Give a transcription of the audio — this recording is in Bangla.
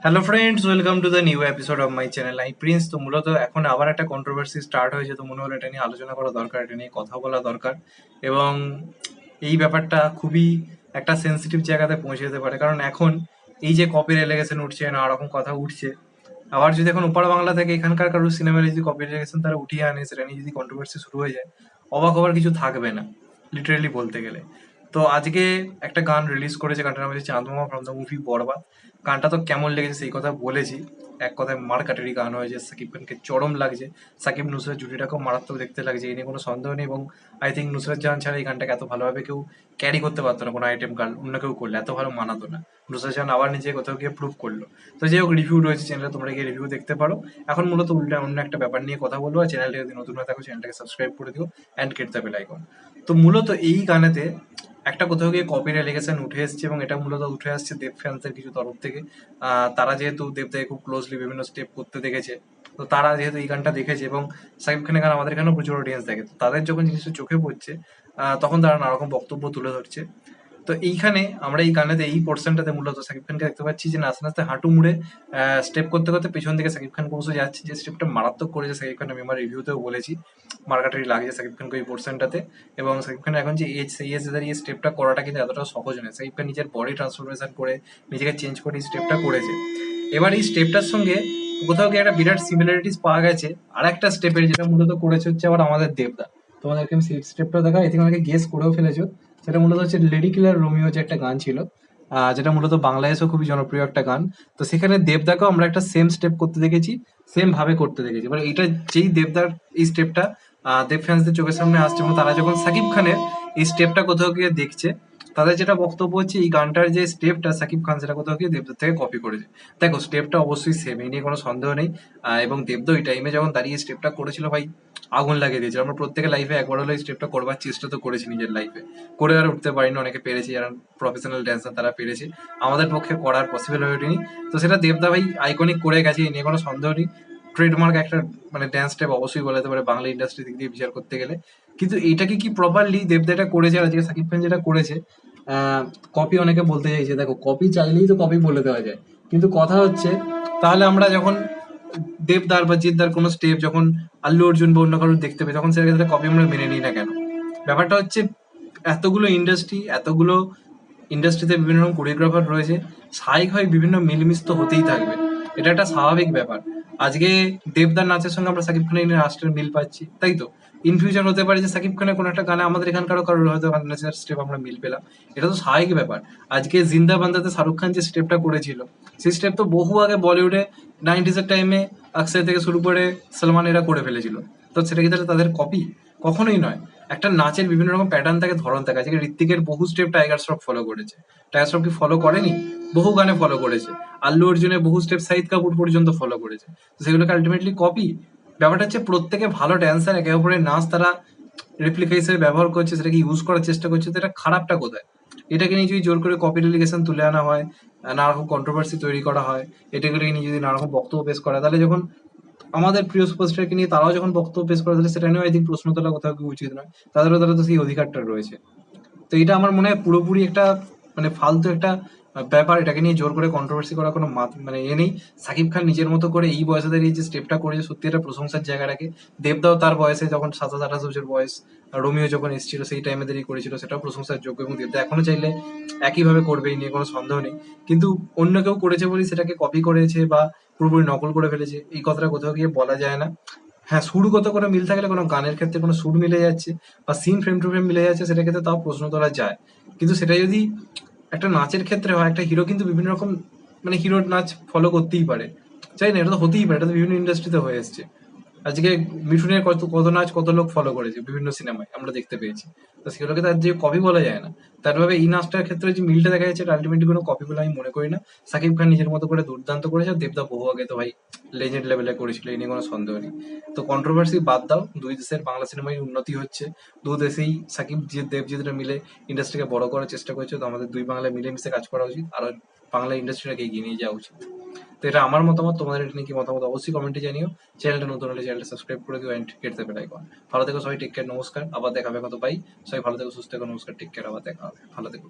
Hello friends, welcome to the new episode of my channel I Prince. তো মূলত এখন আবার একটা কন্ট্রোভার্সি স্টার্ট হয়েছে, তো মনে হলো এটা নিয়ে আলোচনা করা দরকার, এটা নিয়ে কথা বলা দরকার। এবং এই ব্যাপারটা খুবই একটা সেন্সিটিভ জায়গাতে পৌঁছে যেতে পারে, কারণ এখন এই যে কপির এলিগেশন উঠছে, নানা রকম কথা উঠছে, আবার যদি এখন ওপার বাংলা থেকে এখানকার কারো সিনেমার যদি কপি এলিগেশন তারা উঠিয়ে আনে, সেটা নিয়ে যদি কন্ট্রোভার্সি শুরু হয়ে যায়, অবাক হওয়ার কিছু থাকবে না, লিটারেলি বলতে গেলে। তো আজকে একটা গান রিলিজ করেছে, গানটার নাম হচ্ছে চাঁদমামা ফ্রম দ্য মুভি বরবাদ। গানটা তো কেমন লেগেছে সেই কথা বলেছি। এক কথায় মারকাটারি গান হয়েছে, সাকিব খানকে চরম লাগছে, সাকিব নুসরাত জুটিটাকেও মারাত্মক দেখতে লাগছে, এই নিয়ে কোনো সন্দেহ নেই। এবং আই থিঙ্ক নুসরাত জাহান ছাড়া এই গানটাকে এত ভালোভাবে কেউ ক্যারি করতে পারতো না, কোনো আইটেম গান অন্য কেউ করলে এত ভালো মানাতো না। নুসরাত জাহান আবার নিজে কোথাও গিয়ে প্রুভ করলো। তো যাই হোক, রিভিউ রয়েছে চ্যানেলে, তোমরা গিয়ে রিভিউ দেখতে পারো। এখন মূলত উল্টা অন্য একটা ব্যাপার নিয়ে কথা বলবো, আর চ্যানেলটা যদি নতুন হয়ে থাকো চ্যানেলটাকে সাবস্ক্রাইব করে দিও and hit the bell icon. তো মূলত এই গানেতে একটা কোথাও গিয়ে কপির এলিগেশন উঠে এসছে, এবং এটা মূলত উঠে আসছে দেব ফ্যান্সের কিছু তরফ থেকে। তারা যেহেতু দেবদাকে খুব ক্লোজলি বিভিন্ন স্টেপ করতে দেখেছে, তো তারা যেহেতু এই গানটা দেখেছে, এবং সাকিব খানের গান আমাদের এখানেও প্রচুর অডিয়েন্স দেখে, তো তাদের যখন জিনিসটা চোখে পড়ছে, তখন তারা নানা রকম বক্তব্য তুলে ধরছে। তো এইখানে আমরা এই গানেতে এই পোর্শনটাতে মূলত সাকিব খানকে দেখতে পাচ্ছি যে নাচতে নাচতে হাঁটু মুড়ে স্টেপ করতে করতে পেছন দিকে সাকিব খান বসে যাচ্ছে, যে স্টেপটা মারাত্মক করেছে সাকিব খান। আমি আমার রিভিউতেও বলেছি মার্কাটারি লাগছে সাকিব খানকে এই পোর্শনটাতে। এবং সাকিব খানের এখন যে এজ, সেই এজে দাঁড়িয়ে স্টেপটা করাটা কিন্তু এতটা সহজ নয়। সাকিব খান নিজের বডি ট্রান্সফরমেশন করে নিজেকে চেঞ্জ করে এই স্টেপটা করেছে। এবার এই স্টেপটার সঙ্গে কোথাও গিয়ে একটা বিরাট সিমিলারিটিস পাওয়া গেছে আর একটা স্টেপের, যেটা মূলত করেছে হচ্ছে আবার আমাদের দেবদা। তোমাদেরকে আমি সেই স্টেপটা দেখা, এতে অনেকে গেস করেও ফেলেছো। সেটা মূলত হচ্ছে লেডি কিলার রোমিও, যে একটা গান ছিল, যেটা মূলত বাংলাদেশেও খুবই জনপ্রিয় একটা গান। তো সেখানে দেবদাকেও আমরা একটা সেম স্টেপ করতে দেখেছি, সেম ভাবে করতে দেখেছি। এবার এটা যেই দেবদার এই স্টেপটা দেব ফ্যান্সদের চোখের সামনে আসছে, এবং তারা যখন সাকিব খানের এই স্টেপটা কোথাও গিয়ে দেখছে, তাদের যেটা বক্তব্য হচ্ছে এই গানটার যে স্টেপটা সাকিব খান সেটা কোথাও গিয়ে দেবদার থেকে কপি করেছে। দেখো, স্টেপটা অবশ্যই সেম, এই নিয়ে কোনো সন্দেহ নেই। এবং দেবদা ওই টাইমে যখন দাঁড়িয়ে স্টেপটা করেছিল, ভাই আগুন লাগিয়ে দিয়েছিল। আমরা প্রত্যেকের লাইফে একবার হলো এই স্টেপটা করবার চেষ্টা তো করেছি নিজের লাইফে, করে আর উঠতে পারিনি, অনেকে পেরেছি, যারা প্রফেশনাল ড্যান্সার তারা পেরেছে, আমাদের পক্ষে করার পসিবল হয়ে ওঠেনি। তো সেটা দেবদা ভাই আইকনিক করে গেছে, এই নিয়ে কোনো সন্দেহ নেই। ট্রেডমার্ক একটা মানে ড্যান্স স্টেপ অবশ্যই বলা যেতে পারে বাংলা ইন্ডাস্ট্রি দিক দিয়ে বিচার করতে গেলে। কিন্তু এইটাকে কি প্রপারলি দেবদা এটা করেছে, আর আজকে সাকিব খান যেটা করেছে কপি, অনেকে বলতে চাইছে। দেখো, কপি চাইলেই তো কপি বলে দেওয়া যায়, কিন্তু কথা হচ্ছে তাহলে আমরা যখন দেবদার বা জিদ্দার কোনো স্টেপ যখন আল্লু অর্জুন বা অন্য কারোর দেখতে পাই, তখন সেটা ক্ষেত্রে কপি আমরা মেনে নিই না কেন? ব্যাপারটা হচ্ছে এতগুলো ইন্ডাস্ট্রিতে বিভিন্ন রকম কোরিওগ্রাফার রয়েছে, স্বাভাবিকভাবে বিভিন্ন মিলমিশ তো হতেই থাকবে, এটা একটা স্বাভাবিক ব্যাপার। আজকে দেবদার নাচের সঙ্গে আমরা সাকিব খানের রাষ্ট্রের মিল পাচ্ছি, তাই তো ইন ফিউচার হতে পারে যে সাকিব খানের কোনো একটা গানে আমাদের এখানকারও কারোর হয়তো নাচের স্টেপ আমরা মিল পেলাম, এটা তো স্বাভাবিক ব্যাপার। আজকে জিন্দা বান্দাতে শাহরুখ খান যে স্টেপটা করেছিল, সেই স্টেপ তো বহু আগে বলিউডে 90s এর টাইমে অক্ষয় থেকে শুরু করে সলমান এরা করে ফেলেছিল। তো সেটা কি তাহলে তাদের কপি? কখনোই নয়। একটা নাচের বিভিন্ন রকম প্যাটার্ন থাকে, ধরন থাকে। আজকে ঋত্বিকের বহু স্টেপ টাইগার শ্রফ ফলো করেছে, টাইগার শ্রফ কি ফলো করেনি? বহু গানে ফলো করেছে। আল্লু অর্জুনের বহু স্টেপ শাহিদ কাপুর পর্যন্ত ফলো করেছে। তো সেগুলোকে আলটিমেটলি কপি? ব্যাপারটা হচ্ছে প্রত্যেকে ভালো ড্যান্সার, একে অপরের নাচ তারা রেপ্লিকা হিসেবে ব্যবহার করছে, সেটাকে ইউজ করার চেষ্টা করছে, তো এটা খারাপটা কোথায়? এটাকে নিয়ে যদি জোর করে কপি রিলিগেশন তুলে আনা হয়, নানা রকম কন্ট্রোভার্সি তৈরি করা হয়, এটাকে নিয়ে যদি নানা রকম বক্তব্য পেশ করা হয়, তাহলে যখন আমাদের প্রিয় সুপারস্টারকে নিয়ে তারাও যখন বক্তব্য পেশ করে, তাহলে সেটা নিয়েও আই থিঙ্ক প্রশ্ন তোলা কোথাও কি উচিত নয়। তাদেরও তো সেই অধিকারটা রয়েছে। তো এটা আমার মনে হয় পুরোপুরি একটা মানে ফালতু একটা ব্যাপার। এটাকে নিয়ে জোর করে কন্ট্রোভার্সি করার কোনো মানে এ নেই। সাকিব খান নিজের মতো করে এই বয়সে দাঁড়িয়ে যে স্টেপটা করেছে, সত্যি এটা প্রশংসার জায়গা রাখে। দেবদাও তার বয়সে যখন 27-28 বছর বয়স, রোমিও যখন এসেছিল সেই টাইমে দাঁড়িয়ে করেছিল, সেটাও প্রশংসার যোগ্য। এবং দেবদা এখনো চাইলে একইভাবে করবে, এই নিয়ে কোনো সন্দেহ নেই। কিন্তু অন্য কেউ করেছে বলে সেটাকে কপি করেছে বা পুরোপুরি নকল করে ফেলেছে, এই কথাটা কোথাও গিয়ে বলা যায় না। হ্যাঁ, সুরগত করে মিল থাকলে, কোনো গানের ক্ষেত্রে কোনো সুর মিলে যাচ্ছে বা সিন ফ্রেম টু ফ্রেম মিলে যাচ্ছে, সেটা ক্ষেত্রে তাও প্রশ্ন তোলা যায়। কিন্তু সেটা যদি একটা নাচের ক্ষেত্রে হয়, একটা হিরো কিন্তু বিভিন্ন রকম মানে হিরোর নাচ ফলো করতেই পারে, চাই না? এটা তো হতেই পারে, এটা তো বিভিন্ন ইন্ডাস্ট্রিতে হয়ে এসছে। আজকে মিঠুনের কত কত নাচ কত লোক ফলো করেছে বিভিন্ন সিনেমায়, আমরা দেখতে পেয়েছি। তো সেগুলোকে তার যে কপি বলা যায় না। তার ভাবে এই নাচটার ক্ষেত্রে যে মিলটা দেখা যাচ্ছে, এটা আলটিমেটলি কোনো কপি বলে আমি মনে করি না। সাকিব খান নিজের মতো করে দুর্দান্ত করেছে, আর দেবদা বহু আগে তো ভাই লেজেন্ড লেভেলে করেছিল, এই নিয়ে কোনো সন্দেহ নেই। তো কন্ট্রোভার্সি বাদ দাও, দুই দেশের বাংলা সিনেমায় উন্নতি হচ্ছে, দু দেশেই সাকিব জিৎ দেবজিৎরা মিলে ইন্ডাস্ট্রিকে বড় করার চেষ্টা করছে। তো আমাদের দুই বাংলায় মিলেমিশে কাজ করা উচিত, আর বাংলা ইন্ডাস্ট্রিটাকে এগিয়ে নিয়ে যাওয়া উচিত। তো এটা আমার মতামত, তোমাদের এটা নিয়ে কি মতামত অবশ্যই কমেন্টে জানিও। চ্যানেলটা নতুন হলে চ্যানেলটা সাবস্ক্রাইব করে দিও and hit the bell icon. ভালো থেকো সবাই, টেক কেয়ার, নমস্কার, আবার দেখা হবে কত পাই। সবাই ভালো থেকো, সুস্থ থেকো, নমস্কার, টেক কেয়ার, আবার দেখা হবে, ভালো থেকো।